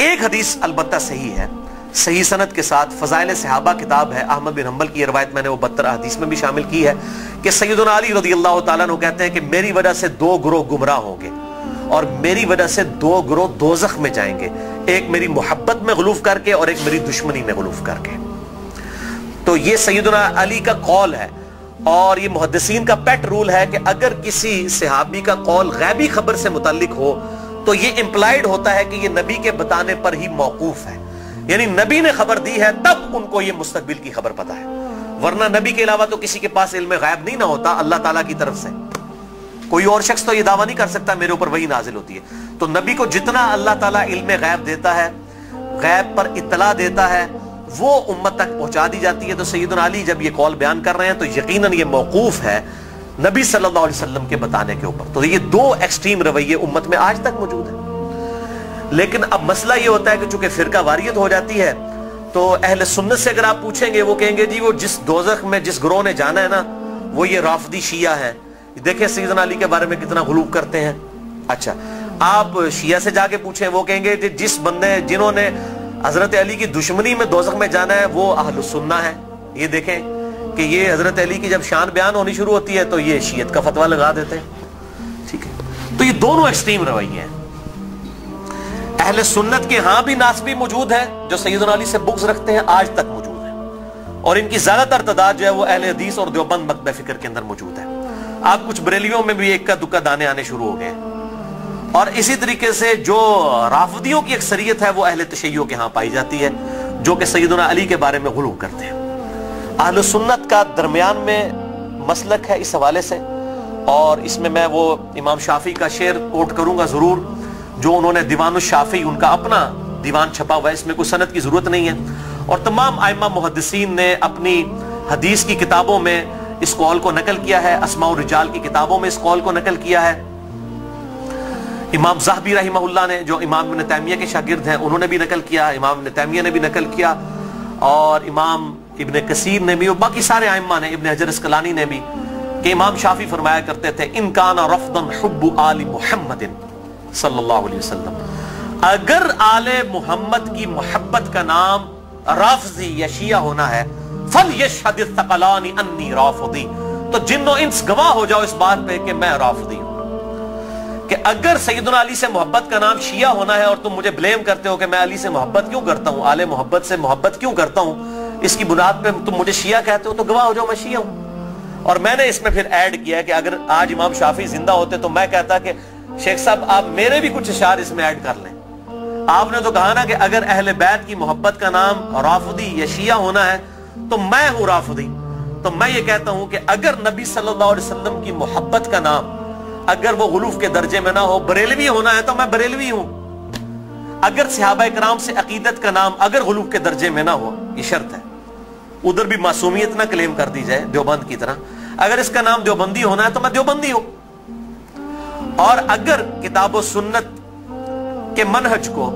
ایک حدیث البتہ صحیح ہے، صحیح سند کے ساتھ، فضائل صحابہ کتاب ہے، احمد بن حنبل کی یہ روایت میں نے وہ 72 حدیث میں بھی شامل کی ہے کہ سیدنا علی رضی اللہ تعالیٰ عنہ کہتے ہیں کہ میری وجہ سے 2 گروہ گمراہ ہوں گے اور میری وجہ سے 2 گروہ دوزخ میں جائیں گے، ایک میری محبت میں غلوف کر کے اور ایک میری دشمنی میں غلوف کر کے۔ تو یہ سیدنا علی کا قول ہے، اور یہ محدثین کا پیٹ رول ہے کہ اگر کسی صحابی کا قول غیبی خبر سے متعلق ہو تو یہ امپلائیڈ ہوتا ہے کہ یہ نبی کے بتانے پر ہی موقوف ہے، یعنی نبی نے خبر دی ہے تب ان کو یہ مستقبل کی خبر پتا ہے، ورنہ نبی کے علاوہ تو کسی کے پاس علم غیب نہیں نہ ہوتا اللہ تعالیٰ کی طرف سے۔ کوئی اور شخص تو یہ دعویٰ نہیں کر سکتا میرے اوپر وحی نازل ہوتی ہے، تو نبی کو جتنا اللہ تعالیٰ علم غیب دیتا ہے، غیب پر اطلاع دیتا ہے، وہ امت تک پہنچا دی جاتی ہے۔ تو سیدنا علی جب یہ قول بیان کر رہے ہیں تو یقیناً یہ موقوف ہے نبی صلی اللہ علیہ وسلم کے بتانے کے اوپر۔ تو یہ 2 ایکسٹریم رویے امت میں آج تک موجود ہیں۔ لیکن اب مسئلہ یہ ہوتا ہے کہ چونکہ فرقہ واریت ہو جاتی ہے تو اہل سنت سے اگر آپ پوچھیں گے وہ کہیں گے جی وہ جس دوزخ میں جس گروہ نے جانا ہے نا وہ یہ رافضی شیعہ ہیں، دیکھیں سیدنا علی کے بارے میں کتنا غلو کرتے ہیں۔ اچھا آپ شیعہ سے جا کے پوچھیں وہ کہیں گے جس بندے جنہوں نے حضرت علی کی دشمنی میں دوزخ میں جانا ہے وہ اہل سنہ ہے۔ یہ دیکھیں کہ یہ حضرت علی کی جب شان بیان ہونی شروع ہوتی ہے تو یہ شیعت کا فتویٰ لگا دیتے ہیں، ٹھیک ہے۔ تو یہ دونوں ایکسٹریم رویے ہیں۔ اہل سنت کے ہاں بھی ناسبی موجود ہیں جو سیدنا علی سے بغض رکھتے ہیں، آج تک موجود ہیں، اور ان کی زیادہ تر تعداد جو ہے وہ اہل حدیث اور دیوبند مکتبہ فکر کے اندر موجود ہے۔ آپ کچھ بریلویوں میں بھی ایک کا دکا دانے آنے شروع ہو گئے ہیں، اور اسی طریقے سے جو رافضیوں کی اکثریت ہے وہ اہل تشیع کے ہاں پائی جاتی ہے جو کہ سیدنا علی کے بارے میں غلو کرتے ہیں۔ اہل سنت کا درمیان میں مسلک ہے اس حوالے سے، اور اس میں میں وہ امام شافعی کا شعر کوٹ کروں گا ضرور، جو انہوں نے دیوان الشافعی ان کا اپنا دیوان چھپا ہوا ہے، اس میں کوئی سند کی ضرورت نہیں ہے، اور تمام ائمہ محدثین نے اپنی حدیث کی کتابوں میں اس قول کو نقل کیا ہے، اسماء الرجال کی کتابوں میں اس قول کو نقل کیا ہے۔ امام ذہبی رحمہ اللہ نے جو امام ابن تیمیہ کے شاگرد ہیں انہوں نے بھی نقل کیا، امام ابن تیمیہ نے بھی نقل کیا، اور امام ابن کثیر نے بھی، اور باقی سارے ائمہ نے، ابن حجر اسقلانی نے بھی، کہ امام شافعی فرمایا کرتے تھے ان کان رفضا حب آل محمد صلی اللہ علیہ وسلم، اگر آل محمد کی محبت کا نام رافضی یا شیعہ ہونا ہے فَلْيَشْهَدِ الثَّقَلَانِ أَنِّي رَافِضِي، تو جن و انس گواہ ہو جاؤ اس بات پہ کہ میں رافضی ہوں۔ کہ اگر سیدنا علی سے محبت کا نام شیعہ ہونا ہے اور تم مجھے بلیم کرتے ہو کہ میں علی سے محبت کیوں کرتا ہوں، آل محبت سے محبت کیوں کرتا ہوں، اس کی بنیاد پہ تم مجھے شیعہ کہتے ہو، تو گواہ ہو جاؤ میں شیعہ ہوں۔ اور میں نے اس میں پھر ایڈ کیا ہے کہ اگر آج امام شافعی زندہ ہوتے تو میں کہتا کہ شیخ صاحب آپ میرے بھی کچھ اشعار اس میں ایڈ کر لیں۔ آپ نے تو کہا نا کہ اگر اہل بیت کی محبت کا نام رافضی یا شیعہ ہونا ہے تو میں ہوں رافضی، تو میں یہ کہتا ہوں کہ اگر نبی صلی اللہ علیہ وسلم کی محبت کا نام اگر وہ غلوف کے درجے میں نہ ہو، بریلوی ہونا ہے تو میں بریلوی ہوں۔ اگر صحابہ کرام سے عقیدت کا نام اگر غلوف کے درجے میں نہ ہو، یہ شرط ہے، ادھر بھی معصومیت نہ کلیم کر دی جائے دیوبند کی طرح، اگر اس کا نام دیوبندی ہونا ہے تو میں دیوبندی ہوں۔ اور اگر کتاب و سنت کے منہج کو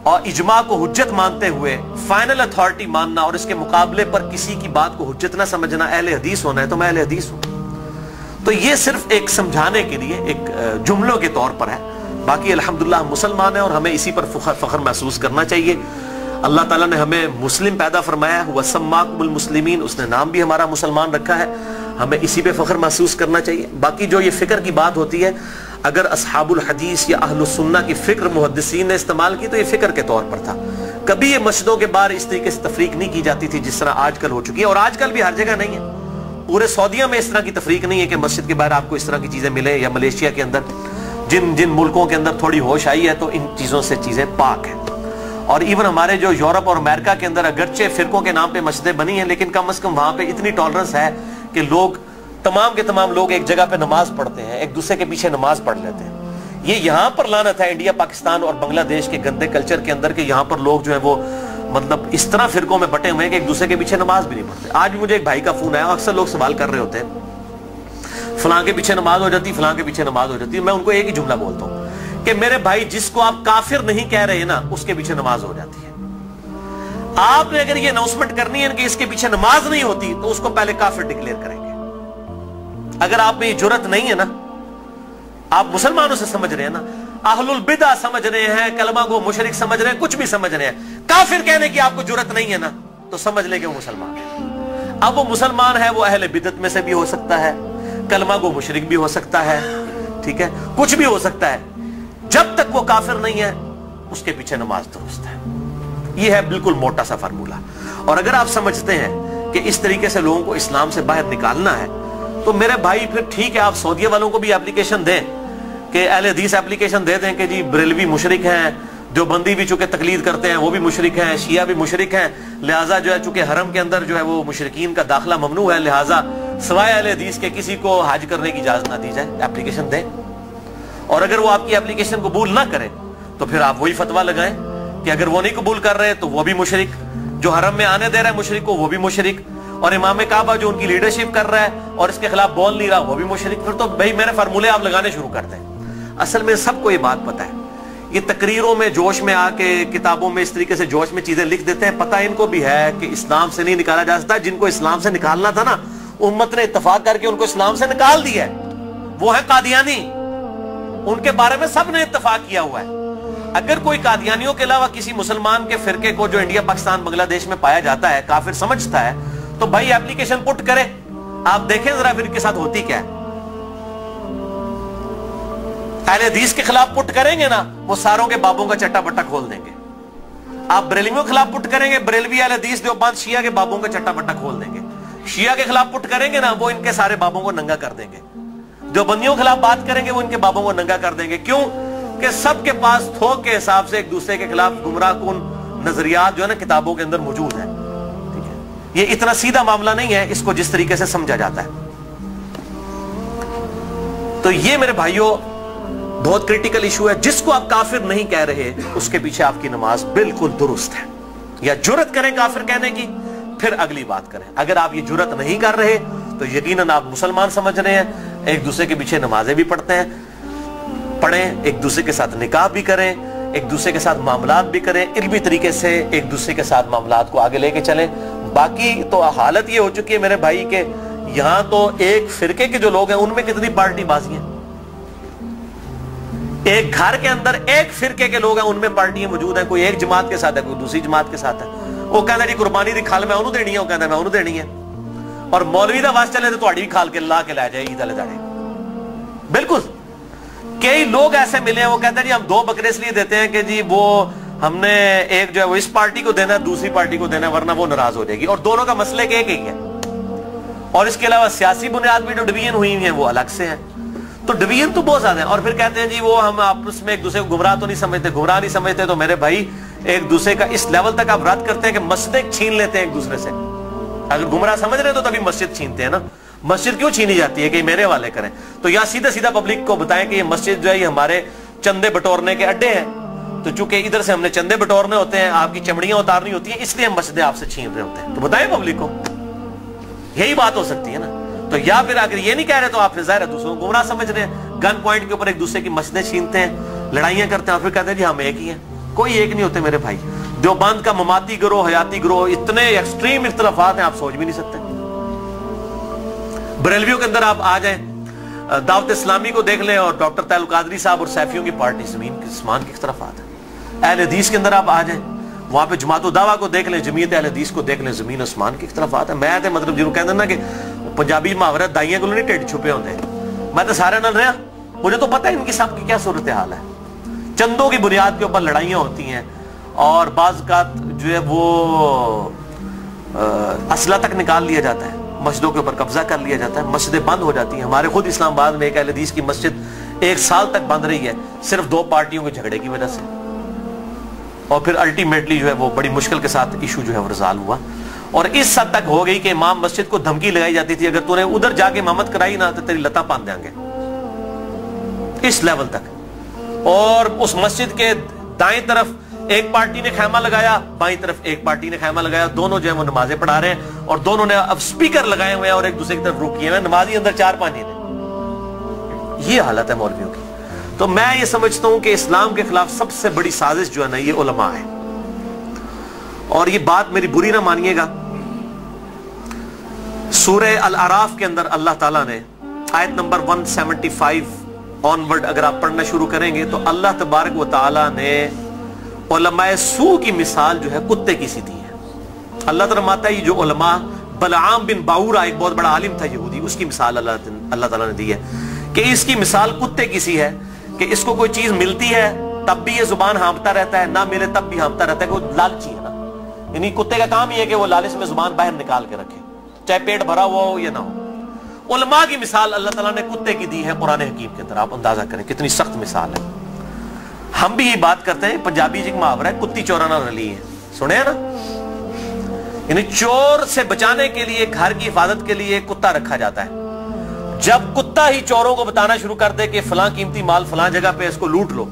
اور اجماع کو حجت مانتے ہوئے فائنل اتھارٹی ماننا اور اس کے مقابلے پر کسی کی بات کو حجت نہ سمجھنا اہل حدیث ہونا ہے تو میں اہل حدیث ہوں۔ تو یہ صرف ایک سمجھانے کے لیے ایک جملوں کے طور پر ہے، باقی الحمدللہ ہم مسلمان ہیں اور ہمیں اسی پر فخر محسوس کرنا چاہیے۔ اللہ تعالیٰ نے ہمیں مسلم پیدا فرمایا ہے، وَسَمَّاكُمُ الْمُسْلِمِينَ، اس نے نام بھی ہمارا مسلمان رکھا ہے، ہمیں اسی پہ فخر محسوس کرنا چاہیے۔ باقی جو یہ فکر کی بات ہوتی ہے، اگر اصحاب الحدیث یا اہل السنہ کی فکر محدثین نے استعمال کی تو یہ فکر کے طور پر تھا، کبھی یہ مسجدوں کے باہر اس طریقے سے تفریق نہیں کی جاتی تھی جس طرح آج کل ہو چکی ہے، اور آج کل بھی ہر جگہ نہیں ہے، پورے سعودیہ میں اس طرح کی تفریق نہیں ہے کہ مسجد کے باہر آپ کو اس طرح کی چیزیں ملیں، یا ملیشیا کے اندر جن ملکوں کے اندر تھوڑی ہوش آئی ہے تو ان چیزوں سے چیزیں پاک ہیں۔ اور ایون ہمارے جو یورپ اور امریکہ کے اندر اگرچہ فرقوں کے نام پہ مسجدیں بنی ہیں لیکن کم از کم وہاں پہ اتنی ٹالرنس ہے کہ لوگ تمام کے تمام لوگ ایک جگہ پہ نماز پڑھتے ہیں، ایک دوسرے کے پیچھے نماز پڑھ لیتے ہیں۔ یہ یہاں پر لعنت ہے انڈیا، پاکستان اور بنگلہ دیش کے گندے کلچر کے اندر کہ یہاں پر لوگ جو ہیں وہ مطلب اس طرح فرقوں میں بٹے ہوئے ہیں کہ ایک دوسرے کے پیچھے نماز بھی نہیں پڑھتے۔ آج بھی مجھے ایک بھائی کا فون آیا، اکثر لوگ سوال کر رہے ہوتے ہیں فلاں کے پیچھے نماز ہو جاتی، فلاں کے پیچھے نماز ہو جاتی ہے۔ میں ان کو ایک ہی جملہ بولتا ہوں کہ میرے بھائی جس کو آپ کافر نہیں کہہ رہے نا اس کے پیچھے نماز ہو جاتی ہے۔ آپ نے اگر یہ اناؤنسمنٹ کرنی ہے کہ اس کے پیچھے نماز نہیں ہوتی تو اس کو پہلے کافر ڈکلیئر کریں گے۔ اگر آپ میں یہ جرت نہیں ہے نا، آپ مسلمانوں سے سمجھ رہے ہیں نا، अहलुल बिदा समझ रहे हैं, कलमा को मुशरिक समझ रहे हैं, कुछ भी समझ रहे हैं, काफिर कहने की आपको जरूरत नहीं है ना, तो समझ ले कि वो मुसलमान है। अब वो मुसलमान है, वो अहले बिदत में से भी हो सकता है, कलमा को मुशरिक भी हो सकता है, ठीक है, कुछ भी हो सकता है, जब तक वो काफिर नहीं है उसके पीछे नमाज दुरुस्त है। ये है बिल्कुल मोटा सा फार्मूला। और अगर आप समझते हैं कि इस तरीके से लोगों को इस्लाम से बाहर निकालना है, तो मेरे भाई फिर ठीक है, आप सऊदीया वालों को भी एप्लीकेशन दें कि अहले हदीस एप्लीकेशन दे दें कि जी बरेलवी मुशरिक हैं, जो बंदी भी चूंकि तकलीद करते हैं वो भी मुशरिक हैं, शिया भी मुशरिक हैं, लिहाजा जो है चूंकि हरम के अंदर जो है वो मुशरिकीन का दाखिला ममनू है, लिहाजा सिवाय अहले हदीस के किसी को हज करने की इजाजत ना दी जाए। एप्लीकेशन दें, और अगर वो आपकी एप्लीकेशन कबूल ना करें तो फिर आप वही फतवा लगाएं कि अगर वो नहीं कबूल कर रहे तो वो भी मुशरिक, जो हरम में आने दे रहा है मुशरिक को वो भी मुशरिक, और इमाम काबा जो उनकी लीडरशिप कर रहा है और इसके खिलाफ बोल नहीं रहा वो भी मुशरिक। फिर तो भाई मेरे फार्मूले आप लगाने शुरू कर दें। असल में सबको ये बात पता है, ये तकरीरों में जोश में आके किताबों में इस तरीके से जोश में चीजें लिख देते हैं, पता इनको भी है कि इस्लाम से नहीं निकाला जा सकता। जिनको इस्लाम से निकालना था ना, उम्मत ने इत्तेफाक करके उनको इस्लाम से निकाल दिया है, वो है कादियानी। उनके बारे में सब ने इत्तेफाक किया हुआ है। अगर कोई कादियानियों के अलावा किसी मुसलमान के फिरके को जो इंडिया पाकिस्तान बांग्लादेश में पाया जाता है काफिर समझता है, तो भाई एप्लीकेशन पुट करे, आप देखें जरा फिर के साथ होती क्या है। अहले हदीस के खिलाफ पुट करेंगे ना, वो सारों के बाबों का चट्टा बट्टा खोल देंगे। आप बरेलवियों के खिलाफ पुट करेंगे, बरेलवी अहले हदीस देवबंद शिया के बाबों का चट्टा बट्टा खोल देंगे। शिया के खिलाफ पुट करेंगे ना, वो इनके सारे बाबों को नंगा कर देंगे। देवबंदियों के खिलाफ बात करेंगे, वो इनके बाबों को नंगा कर देंगे। क्यों? कि सबके पास थोक के हिसाब से एक दूसरे के खिलाफ गुमराह कुन नजरियात जो है ना किताबों के अंदर मौजूद है। ठीक है, ये इतना सीधा मामला नहीं है, इसको जिस तरीके से समझा जाता है। तो ये मेरे भाइयों बहुत क्रिटिकल इशू है। जिसको आप काफिर नहीं कह रहे उसके पीछे आपकी नमाज बिल्कुल दुरुस्त है। या जुर्रत करें काफिर कहने की, फिर अगली बात करें। अगर आप ये जुर्रत नहीं कर रहे तो यकीनन आप मुसलमान समझ रहे हैं, एक दूसरे के पीछे नमाजें भी पढ़ते हैं, पढ़ें, एक दूसरे के साथ निकाह भी करें, एक दूसरे के साथ मामलात भी करें, इल्मी तरीके से एक दूसरे के साथ मामलात को आगे लेके चलें। बाकी तो हालत ये हो चुकी है मेरे भाई के यहां तो एक फिरके के जो लोग हैं उनमें कितनी पार्टी बाजी है। एक घर के अंदर एक फिरके के लोग हैं, उनमें पार्टियां मौजूद हैं। कोई एक जमात के साथ है, कोई दूसरी जमात के साथ है। वो कहता जी कुर्बानी दी खाल मैं उन्होंने देनी है, वो कहता मैं उन्होंने देनी है। और मौलवी दा वास चले तो तुम्हारी भी खाल के ला के ला जाए ईद वाले दाड़े। बिल्कुल कई लोग ऐसे मिले हैं, वो कहते हैं जी हम 2 बकरे इसलिए देते हैं कि जी वो हमने एक जो है वो इस पार्टी को देना है, दूसरी पार्टी को देना है, वरना वो नाराज हो जाएगी। और दोनों का मसले एक ही है। और इसके अलावा सियासी बुनियाद पर जो डिवीजन हुई है वो अलग से है। तो डिवीजन तो बहुत ज्यादा है। और फिर कहते हैं जी वो हम आपस में एक दूसरे को गुमराह तो नहीं समझते, गुमराह नहीं समझते। तो मेरे भाई एक दूसरे का इस लेवल तक आप रद्द करते हैं कि मस्जिद छीन लेते हैं एक दूसरे से। अगर गुमराह समझ रहे तो तभी मस्जिद छीनते हैं ना। मस्जिद क्यों छीनी जाती है कि मेरे वाले करें? तो या सीधा सीधा पब्लिक को बताएं कि ये मस्जिद जो है ये हमारे चंदे बटोरने के अड्डे हैं। तो चूंकि इधर से हमने चंदे बटोरने होते हैं, आपकी चमड़ियां उतारनी होती हैं, इसलिए हम मस्जिदें आपसे छीन रहे होते हैं। तो बताएं पब्लिक को, यही बात हो सकती है ना। तो या फिर अगर ये नहीं कह रहे तो आप फिर ज़ाहिर है दूसरों को गुमराह समझ रहे हैं। गन पॉइंट के ऊपर एक दूसरे की मस्जिदें छीनते हैं, लड़ाइयां करते हैं, और फिर कहते हैं जी हम एक ही हैं। कोई एक नहीं होते मेरे भाई। देवबंद का ममाती गिरोह, हयाती गिरोह, इतने एक्सट्रीम इख्तलाफात हैं आप सोच भी नहीं सकते। बरेलवियों के अंदर आप आ जाएं, दावत इस्लामी को देख लें और डॉक्टर तैयब कादरी साहब और सैफियों की पार्टी जमीन के आसमान की इख्तलाफात है। अहले हदीस के अंदर आप आ जाएं, वहां पे जमात दावा को देख लें, जमीयत अहले हदीस को देख लें, जमीन आसमान की इख्तलाफात है। मैं तो मतलब जिन्होंने कहते ना कि पंजाबी मुहावरा दाइयां को नहीं टेढ़ छुपे होते, मैं तो सारे नाल रहा, मुझे तो पता है इनकी सबकी क्या सूरत हाल है। चंदों की बुनियाद के ऊपर लड़ाइयां होती हैं और बाज़ का जो है वो असला तक निकाल लिया जाता है, मस्जिदों के ऊपर कब्जा कर लिया जाता है, मस्जिदें बंद हो जाती हैं। हमारे खुद इस्लामाबाद में एक अहले हदीस की मस्जिद 1 साल तक बंद रही है, सिर्फ 2 पार्टियों के झगड़े की वजह से। और फिर अल्टीमेटली जो है वो बड़ी मुश्किल के साथ इशू जो है वो रिजॉल्व हुआ। और इस हद तक हो गई कि इमाम मस्जिद को धमकी लगाई जाती थी, अगर तूने उधर जाके इमामत कराई ना तो तेरी लता बांध देंगे, इस लेवल तक। और उस मस्जिद के दाएं तरफ एक पार्टी ने खैमा लगाया, बाईं तरफ एक पार्टी ने खैमा लगाया, दोनों जो है वो नमाजें पढ़ा रहे हैं और दोनों ने अब स्पीकर लगाए हुए हैं और एक दूसरे की तरफ रुख किए हुए हैं, नमाजी अंदर 4-5 ने। ये हालत है मौलवियों की। तो मैं ये समझता हूं कि इस्लाम के खिलाफ सबसे बड़ी साजिश जो है ना ये उलमा है। और ये बात मेरी बुरी ना मानिएगा, सूरह अल-अराफ के अंदर अल्लाह ताला ने आयत नंबर 175 ऑनवर्ड अगर आप पढ़ना शुरू करेंगे तो अल्लाह तबारक व तआला ने उलमाए सू की मिसाल जो है कुत्ते की सी दी है। अल्लाह ताला फरमाता है, ये जो उलमा, बलआम बिन बाऊरा एक बहुत बड़ा आलिम था यहूदी, उसकी मिसाल अल्लाह ताला ने दी है कि इसकी मिसाल कुत्ते की सी है कि इसको कोई चीज मिलती है तब भी ये जुबान हाँफता रहता है, ना मिले तब भी हाँफता रहता है, कि वो लालची है ना। यानी कुत्ते का काम ही है कि वो लालच में जुबान बाहर निकाल के रखे, चाहे पेट भरा हुआ हो या ना हो। उलमा की मिसाल अल्लाह ताला ने कुत्ते की दी है कुरान हकीम के अंदर। आप अंदाजा करें कितनी सख्त मिसाल है। हम भी ये बात करते हैं, पंजाबी जी का मुहावरा है, कुत्ती चोराना रली है, सुने हैं ना। यानी चोर से बचाने के लिए, घर की हिफाजत के लिए कुत्ता रखा जाता है। जब कुत्ता ही चोरों को बताना शुरू कर दे कि फलां कीमती माल फलां जगह पे इसको लूट लो,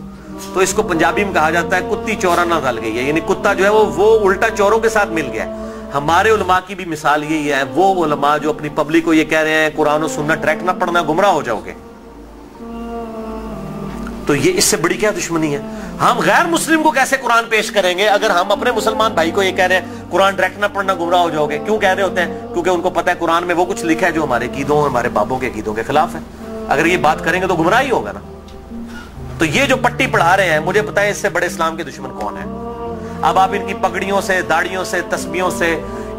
तो इसको पंजाबी में कहा जाता है कुत्ती चोराना रल गई है। यानी कुत्ता जो है वो उल्टा चोरों के साथ मिल गया है। हमारे उलमा की भी मिसाल यही है, वो उलमा जो अपनी पब्लिक को ये कह रहे हैं कुरान और सुन्नत ट्रैक ना पढ़ना, गुमराह हो जाओगे। तो ये इससे बड़ी क्या दुश्मनी है? हम गैर मुस्लिम को कैसे कुरान पेश करेंगे अगर हम अपने मुसलमान भाई को ये कह रहे हैं कुरान डायरेक्ट ना पढ़ना, गुमराह हो जाओगे? क्यों कह रहे होते हैं? क्योंकि उनको पता है कुरान में वो कुछ लिखा है जो हमारे कीदों, हमारे बाबों के कीदों के खिलाफ है। अगर ये बात करेंगे तो गुमराह ही होगा ना। तो ये जो पट्टी पढ़ा रहे हैं, मुझे पता है इससे बड़े इस्लाम के दुश्मन कौन है। अब आप इनकी पगड़ियों से, दाढ़ियों से, तस्बीहों से,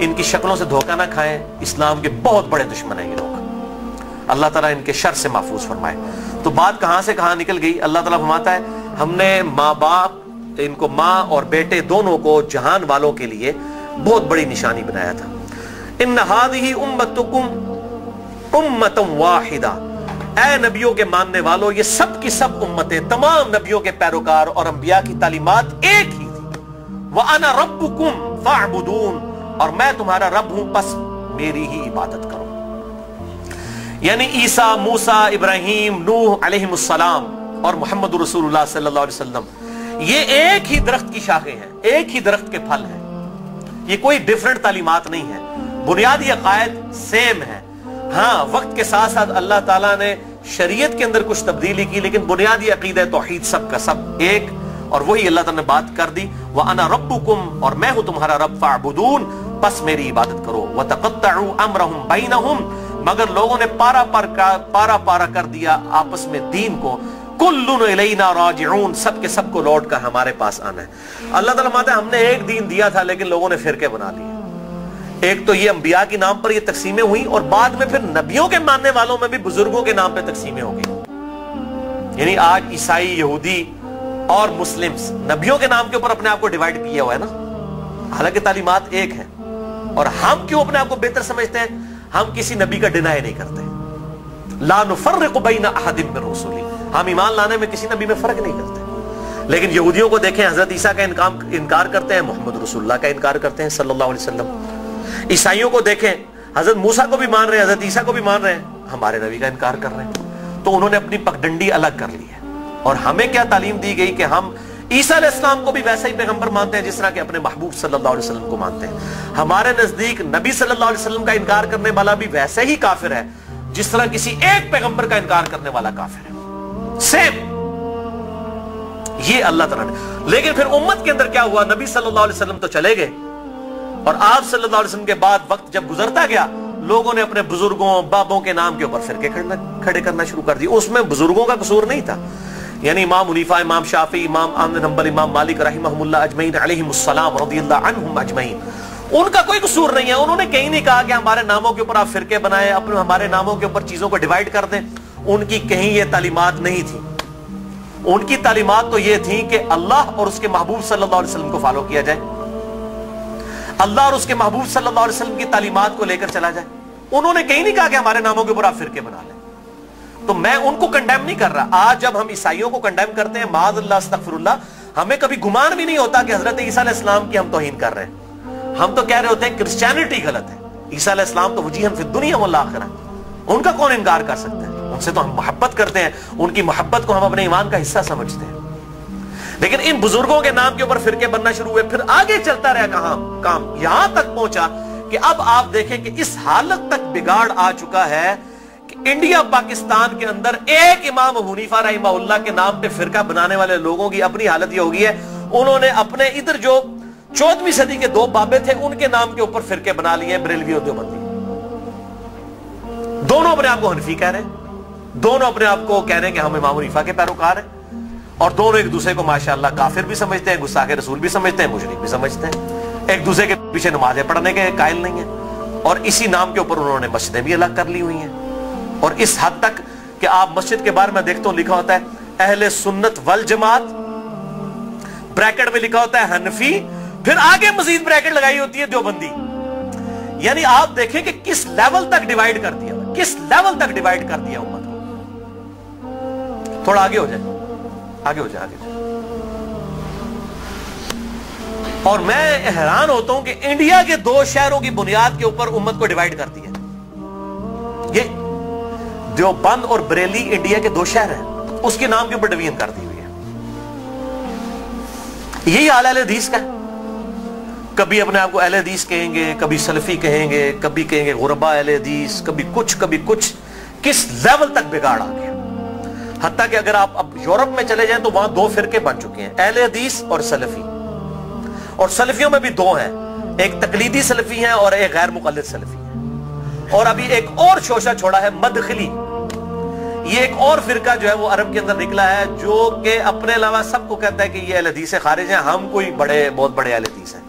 इनकी शक्लों से धोखा ना खाएं। इस्लाम के बहुत बड़े दुश्मन हैं ये लोग। अल्लाह ताला इनके शर से महफूज फरमाए। तो बात कहां से कहां निकल गई। अल्लाह ताला फरमाता है हमने माँ बाप, इनको माँ और बेटे दोनों को जहान वालों के लिए बहुत बड़ी निशानी बनाया था। इन्ना हादिही उम्मतुकुम उम्मतुम वाहिदा, ऐ नबियों के मानने वालों, ये सब की सब उम्मतें, तमाम नबियों के पैरोकार और अंबिया की तालीमात एक ही थी। व अना रब्बुकुम फअबुदून, और मैं तुम्हारा रब हूं, बस मेरी ही इबादत करो। यानी ईसा, मूसा, इब्राहिम, नूह अलैहिमुस्सलाम और मोहम्मद रसूलुल्लाह सल्लल्लाहु अलैहि वसल्लम, ये एक ही दरख्त की शाखें हैं, एक ही दरख्त के फल हैं। ये कोई डिफरेंट तालीमात नहीं है, बुनियादी अकायद सेम है। हाँ, वक्त के साथ साथ अल्लाह ताला ने शरीयत के अंदर कुछ तब्दीली की, लेकिन बुनियादी अकीदा तौहीद सब का सब एक, और वही अल्लाह ताला ने बात कर दी, व अना रब्बुकुम, और मैं हूं तुम्हारा रब, फअबुदून, बस मेरी इबादत करो। व तक़त्तअू अम्रहुम बैनहुम, मगर लोगों ने पारा पारा कर दिया आपस में दीन को। कुल्लुन इलैना राजिऊन, सब के सब को लौट कर हमारे पास आना है। अल्लाह ताला कहता है हमने एक दीन दिया था लेकिन लोगों ने फिरके बना लिए। एक तो ये अंबिया के नाम पर ये तकसीमें हुई, और बाद में फिर नबियों के मानने वालों में भी बुजुर्गों के नाम पे तकसीमें हो गई। यानी आज ईसाई, यहूदी और मुस्लिम्स नबियों के नाम के ऊपर अपने आप को डिवाइड किया हुआ है ना। हालांकि तालीमात एक है, और हम क्यों अपने आप को बेहतर समझते हैं? हम किसी नबी का डिनाई नहीं करते। ला नुफर्रिकु बैना अहदिम मिन रुसुली, हम ईमान लाने में किसी नबी में फर्क नहीं करते। लेकिन यहूदियों को देखें, हजरत ईसा का इनकार करते हैं, मोहम्मद रसूलुल्लाह का इनकार करते हैं सल्लल्लाहु अलैहि वसल्लम। ईसाइयों को देखें, हजरत मूसा को भी मान रहे हैं, हजरत ईसा को भी मान रहे हैं, हमारे नबी का इनकार कर रहे हैं। तो उन्होंने अपनी पगडंडी अलग कर ली है। और हमें क्या तालीम दी गई कि हम ईसा अलैहिस्सलाम को भी वैसा ही पैगंबर मानते हैं जिस तरह के अपने महबूब सल्लल्लाहु अलैहि वसल्लम को मानते हैं। हमारे नजदीक नबी सल्लल्लाहु अलैहि वसल्लम का इनकार करने वाला भी वैसे ही काफिर है जिस तरह किसी एक पैगंबर का इनकार करने वाला काफिर है। सेम ये अल्लाह ताला ने। लेकिन फिर उम्मत के अंदर क्या हुआ? नबी सल्लल्लाहु अलैहि वसल्लम तो चले गए, और आप सल्लल्लाहु अलैहि वसल्लम के बाद वक्त जब गुजरता गया, लोगों ने अपने बुजुर्गों, बाबों के नाम के ऊपर फिरके खड़े करना शुरू कर दिए। उसमें बुजुर्गों का कसूर नहीं था। यानी इमाम हुनीफा, इमाम शाफी, इमाम अहमद बिन हंबल, इमाम मालिक रहमहुल्लाह अजमईन अलैहिमुस्सलाम रदियल्लाहु अन्हुम अजमईन, उनका कोई कसूर नहीं है। उन्होंने कहीं नहीं कहा कि हमारे नामों के ऊपर आप फिरके बनाए, अपने हमारे नामों के ऊपर चीजों को डिवाइड कर दें। उनकी कहीं ये तालीमात नहीं थी। उनकी तालीमात तो ये थी कि अल्लाह और उसके महबूब सल्लल्लाहु अलैहि वसल्लम को फॉलो किया जाए, अल्लाह और उसके महबूब सल्लल्लाहु अलैहि वसल्लम की तालीमात को लेकर चला जाए। उन्होंने कहीं नहीं कहा कि हमारे नामों के ऊपर आप फिरके बना लें। तो मैं उनको कंडेम नहीं कर रहा। आज जब हम ईसाइयों को कंडेम करते हैं, माअज़ल्लाह अस्तगफिरुल्लाह, हमें कभी गुमान भी नहीं होता कि हजरत ईसा अलैहिस्सलाम की हम तौहीन कर रहे हैं। हम तो कह रहे होते हैं क्रिश्चियनिटी गलत है, ईसा अलैहिस्सलाम तो वजीहन फिद दुनिया वल आखिरह, उनका कौन इनकार कर सकता है? उनसे तो हम मोहब्बत करते हैं, उनकी मोहब्बत को हम अपने ईमान का हिस्सा समझते हैं। लेकिन इन बुजुर्गों के नाम के ऊपर फिरके बनना शुरू हुए, फिर आगे चलता रहा काम यहां तक पहुंचा कि अब आप देखें कि इस हालत तक बिगाड़ आ चुका है कि इंडिया पाकिस्तान के अंदर एक इमाम अबू हनीफा रहमहुल्लाह के नाम पे फिरका बनाने वाले लोगों की अपनी हालत यह हो गई है, उन्होंने अपने इधर जो 14वीं सदी के दो बाबे थे उनके नाम के ऊपर फिरके बना लिए, बरेलवी और देवबंदी। दोनों अपने आप को हनफी कह रहे हैं। دونوں اپنے آپ کو کہہ رہے ہیں کہ ہم امام حنیفہ کے پیروکار ہیں، اور دونوں ایک دوسرے کو ماشاءاللہ کافر بھی سمجھتے ہیں، گستاخ رسول بھی سمجھتے ہیں، مشرک بھی سمجھتے ہیں، ایک دوسرے کے پیچھے نمازیں پڑھنے کے قائل نہیں ہیں، اور اسی نام کے اوپر انہوں نے مسجدیں بھی الگ کر لی ہوئی ہیں، اور اس حد تک کہ آپ مسجد کے بارے میں دیکھتا ہوں لکھا ہوتا ہے اہل سنت والجماعت، بریکٹ میں لکھا ہوتا ہے حنفی، پھر آگے مزید بریکٹ لگائی ہوتی ہے دیوبندی. یعنی آپ دیکھیں کہ کس لیول تک ڈیوائیڈ کر دیا، کس لیول تک ڈیوائیڈ کر دیا امت کو. تھوڑا آگے ہو جائے، آگے ہو جائے، آگے ہو جائے. اور میں حیران ہوتا ہوں کہ انڈیا کے 2 شہروں کی بنیاد کے اوپر امت کو ڈیوائیڈ کر دیا. یہ دیوبند اور بریلی انڈیا کے 2 شہر ہیں، اس کے نام کے اوپر ڈویژن کر دی ہوئی ہے. یہی حال اہل حدیث کا ہے. کبھی اپنے آپ کو اہل حدیث کہیں گے، کبھی سلفی کہیں گے، کبھی کہیں گے غربا اہل حدیث، کبھی کچھ. کس لیول تک بگاڑ آ گیا. حتیٰ کہ اگر آپ اب یورپ میں چلے جائیں تو وہاں 2 فرقے بن چکے ہیں، اہل حدیث اور سلفی. اور سلفیوں میں بھی 2 ہیں، ایک تقلیدی سلفی ہیں اور ایک غیر مقلد سلفی ہیں. اور ابھی ایک اور شوشہ چھوڑا ہے مدخلی. یہ ایک اور فرقہ جو ہے وہ عرب کے اندر نکلا ہے، جو کہ اپنے علاوہ سب کو کہتا ہے کہ یہ اہل حدیث سے خارج ہیں، ہم کوئی بہت بڑے اہل حدیث ہیں.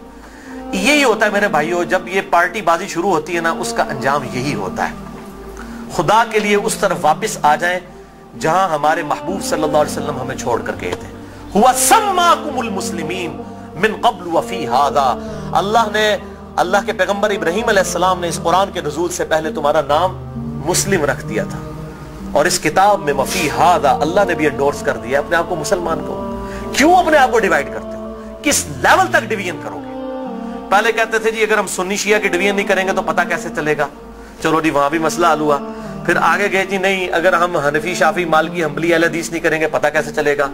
یہی ہوتا ہے میرے بھائیوں، جب یہ پارٹی بازی شروع ہوتی ہے نا، اس کا انجام یہی ہوتا ہے. خدا کے لیے اس طرف واپس آ جائیں جہاں ہمارے محبوب صلی اللہ علیہ وسلم ہمیں چھوڑ کر گئے تھے. ہوا سماکم المسلمین من قبل وفی ھذا. اللہ کے پیغمبر ابراہیم علیہ السلام نے اس قرآن کے نزول سے پہلے تمہارا نام مسلم رکھ دیا تھا، اور اس کتاب میں وفی ھذا اللہ نے بھی انڈورس کر دیا اپنے آپ کو مسلمان کو. کیوں اپنے آپ کو ڈیوائیڈ کرتے ہو؟ کس لیول تک ڈویژن کرو گے؟ پہلے کہتے تھے جی اگر ہم سنی شیعہ کی ڈویژن نہیں کریں گے تو پتہ کیسے چلے گا. چلو جی وہاں بھی مسئلہ حل ہوا. پھر آگے گئے جی نہیں اگر ہم حنفی شافی مالکی حنبلی اہل حدیث نہیں کریں گے پتہ کیسے چلے گا.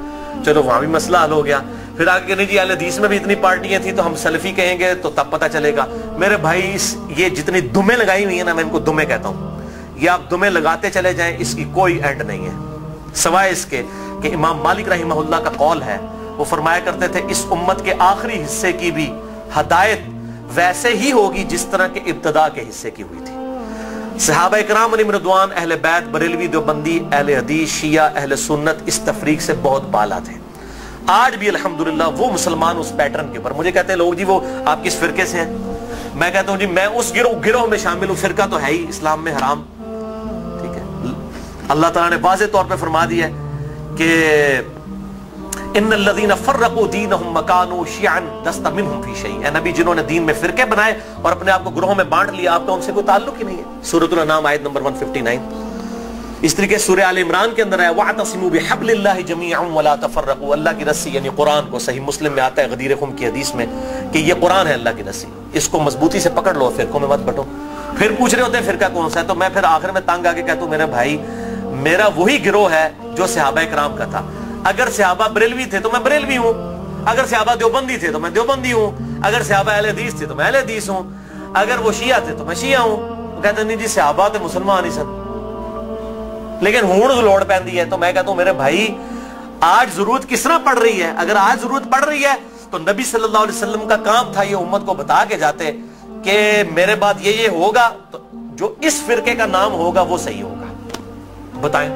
چلو وہاں بھی مسئلہ حل ہو گیا. پھر آگے نہیں جی اہل حدیث میں بھی اتنی پارٹیاں تھیں تو ہم سلفی کہیں گے تو تب پتہ چلے گا. میرے بھائی یہ جتنی دمیں لگائی ہوئی ہیں نا، میں ان کو دمیں کہتا ہوں، یہ آپ دمیں لگاتے چلے جائیں، اس کی کوئی اینڈ نہیں ہے، سوائے اس کے کہ امام مالک رحمہ اللہ کا قول ہے، وہ فرمایا کرتے تھے اس امت کے آخری حصے کی بھی ہدایت ویسے ہی ہوگی جس طرح کے ابتدا کے حصے کی ہوئی تھی. صحابہ اکرام علیہم رضوان، اہل بیت، بریلوی، دیوبندی، اہل حدیث، شیعہ، اہل سنت اس تفریق سے بہت بالا تھے. آج بھی الحمدللہ وہ مسلمان اس پیٹرن کے اوپر. مجھے کہتے ہیں لوگ جی وہ آپ کس فرقے سے ہیں؟ میں کہتا ہوں جی میں اس گروہ میں شامل ہوں. فرقہ تو ہے ہی اسلام میں حرام. ٹھیک ہے، اللہ تعالیٰ نے واضح طور پہ فرما دیا ہے کہ ان الذین فرقوا دینہم وکانوا شیعا لست منہم فی شیء. اے نبی جنہوں نے دین میں فرقے بنائے اور اپنے آپ کو گروہوں میں بانٹ لیا، آپ کا ان سے کوئی تعلق ہی نہیں ہے. سورۃ الانعام آیت نمبر 159. اس طریقے سورہ آل عمران کے اندر ہے وَاعْتَصِمُوا بِحَبْلِ اللَّهِ جَمِيعًا وَلَا تَفَرَّقُوا. اللہ کی رسی یعنی قرآن کو، صحیح مسلم میں آتا ہے غدیر خم کی حدیث میں کہ یہ قرآن ہے اللہ کی رسی، اس کو مضبوطی سے پکڑ لو، فرقوں میں مت بٹو. پھر پوچھ رہے ہوتے ہیں فرقہ کون سا ہے، تو میں پھر آخر میں تنگ آ کے کہتا ہوں میرے بھائی میرا وہی گروہ ہے جو صحابہ کرام کا تھا. اگر صحابہ بریلوی تھے تو میں بریلوی ہوں، اگر صحابہ دیوبندی تھے تو میں دیوبندی ہوں، اگر صحابہ اہل حدیث تھے تو میں اہل حدیث ہوں، اگر وہ شیعہ تھے تو میں شیعہ ہوں. وہ کہتے ہیں نہیں جی صحابہ تے مسلمان ہی سن، لیکن ہون لوڑ پیندی ہے. تو میں کہتا ہوں میرے بھائی آج ضرورت کس طرح پڑ رہی ہے؟ اگر آج ضرورت پڑ رہی ہے تو نبی صلی اللہ علیہ وسلم کا کام تھا یہ امت کو بتا کے جاتے کہ میرے بعد یہ ہوگا تو جو اس فرقے کا نام ہوگا وہ صحیح ہوگا. بتائیں،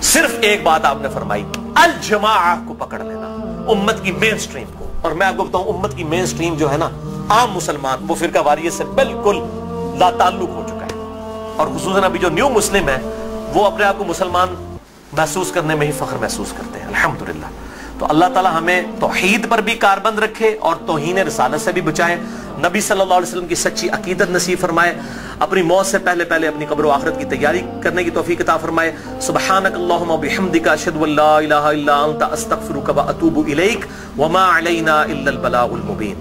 صرف ایک بات آپ نے فرمائی، الجماعہ کو پکڑ لینا، امت کی مین سٹریم کو. اور میں آپ کو بتاؤں امت کی مین سٹریم جو ہے نا، عام مسلمان، وہ فرقہ واریت سے بالکل لا تعلق ہو چکا ہے. اور خصوصاً ابھی جو نیو مسلم ہے وہ اپنے آپ کو مسلمان محسوس کرنے میں ہی فخر محسوس کرتے ہیں الحمدللہ. تو اللہ تعالیٰ ہمیں توحید پر بھی کاربند رکھے اور توہین رسالت سے بھی بچائے. نبی صلی اللہ علیہ وسلم کی سچی عقیدت نصیب فرمائے. اپنی موت سے پہلے اپنی قبر و آخرت کی تیاری کرنے کی توفیق عطا فرمائے. سبحانک اللہم و بحمدک اشہد ان لا الہ الا انت استغفرک و اتوب الیک وما علینا الا البلاغ المبین.